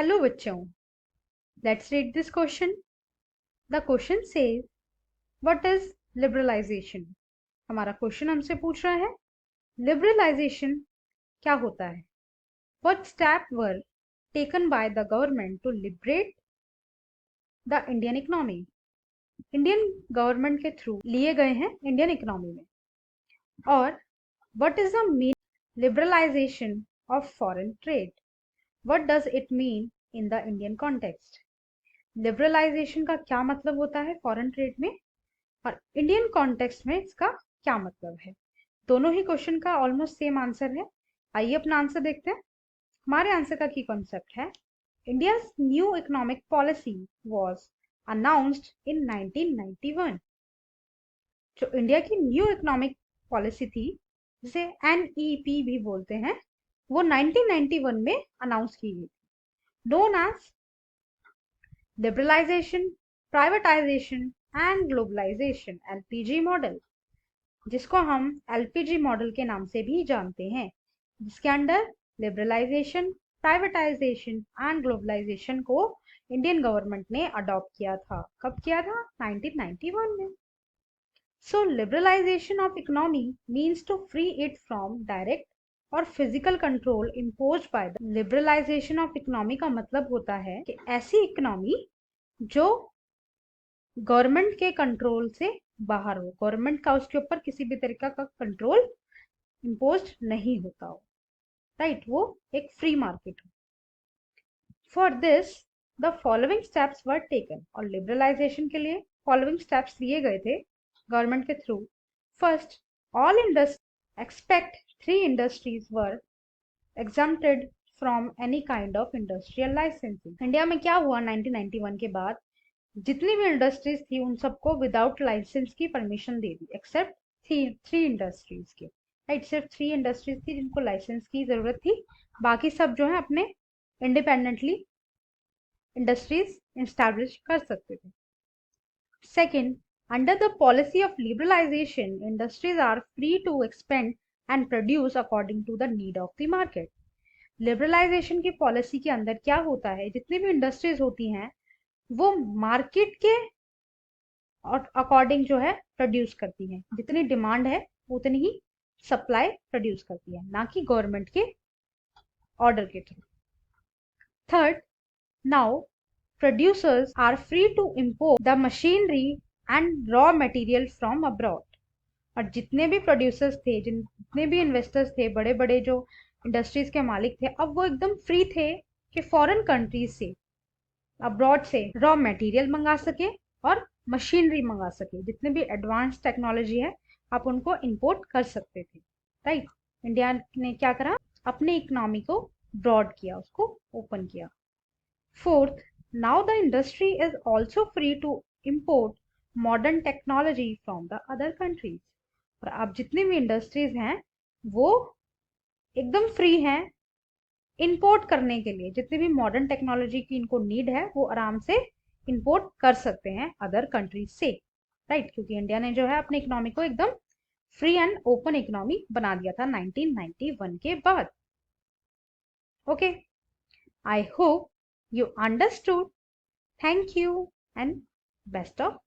Hello बच्चों, let's read this question. The question says what is liberalisation. हमारा question हमसे पूछ रहा है लिबरलाइजेशन क्या होता है। What step were taken by the government to liberate the Indian economy. Indian government के थ्रू लिए गए हैं इंडियन इकोनॉमी में। और what is the mean liberalisation of foreign trade. What does it mean in the Indian context. Liberalisation का क्या मतलब होता है फॉरेन ट्रेड में और इंडियन कॉन्टेक्स्ट में इसका क्या मतलब है। दोनों ही क्वेश्चन का ऑलमोस्ट सेम आंसर है। आइए अपना आंसर देखते हैं। हमारे आंसर का की कॉन्सेप्ट है India's new economic policy was announced in 1991। जो इंडिया की न्यू इकोनॉमिक पॉलिसी थी जिसे NEP भी बोलते हैं, वो 1991 में अनाउंस की गई थी। Known as liberalisation, privatisation and globalisation LPG model, जिसको हम LPG मॉडल के नाम से भी जानते हैं, जिसके under liberalisation, privatisation and globalisation को इंडियन गवर्नमेंट ने अडॉप्ट किया था। कब किया था? 1991 में। So liberalisation of economy means to free it from direct और physical control imposed by the. Liberalisation of economy का मतलब होता है कि ऐसी इकोनॉमी जो गवर्नमेंट के कंट्रोल से बाहर हो, गवर्नमेंट का उसके ऊपर किसी भी तरीका का कंट्रोल इम्पोज नहीं होता हो, राइट, वो एक फ्री मार्केट हो। For this the following steps were taken. और लिबरलाइजेशन के लिए फॉलोइंग स्टेप्स लिए गए थे गवर्नमेंट के through. First, all industry expect 3 industries were exempted from any kind of industrial licensing. India में क्या हुआ 1991 के बाद, जितनी भी इंडस्ट्रीज थी उन सबको विदाउट लाइसेंस की परमिशन दे दी, एक्सेप्ट थ्री इंडस्ट्रीज के, राइट। सिर्फ 3 इंडस्ट्रीज थी जिनको लाइसेंस की जरूरत थी, बाकी सब जो है अपने इंडिपेंडेंटली इंडस्ट्रीज एस्टैब्लिश कर सकते थे। Second, under the policy of liberalisation industries are free to expand and produce according to the need of the market. Liberalisation की पॉलिसी के अंदर क्या होता है, जितनी भी इंडस्ट्रीज होती हैं वो मार्केट के अकॉर्डिंग जो है प्रोड्यूस करती है, जितनी डिमांड है उतनी ही सप्लाई प्रोड्यूस करती है, ना कि गवर्नमेंट के ऑर्डर के through. Third, now producers are free to import the machinery and raw material from abroad. और जितने भी प्रोड्यूसर्स थे, जितने भी इन्वेस्टर्स थे, बड़े बड़े जो इंडस्ट्रीज के मालिक थे, अब वो एकदम फ्री थे कि फॉरेन कंट्रीज से, अब्रॉड से रॉ मटेरियल मंगा सके और मशीनरी मंगा सके। जितने भी एडवांस टेक्नोलॉजी है आप उनको इंपोर्ट कर सकते थे, राइट। इंडिया ने क्या करा, अपनी इकोनॉमी को ब्रॉड किया, उसको ओपन किया। Fourth, now the industry is also free to import modern technology from the other countries. और अब जितनी भी इंडस्ट्रीज हैं वो एकदम फ्री हैं इंपोर्ट करने के लिए। जितनी भी मॉडर्न टेक्नोलॉजी की इनको नीड है वो आराम से इंपोर्ट कर सकते हैं अदर कंट्रीज से, राइट, क्योंकि इंडिया ने जो है अपनी इकोनॉमी को एकदम फ्री एंड ओपन इकोनॉमी बना दिया था 1991 के बाद। Okay, I hope you understood. Thank you and best of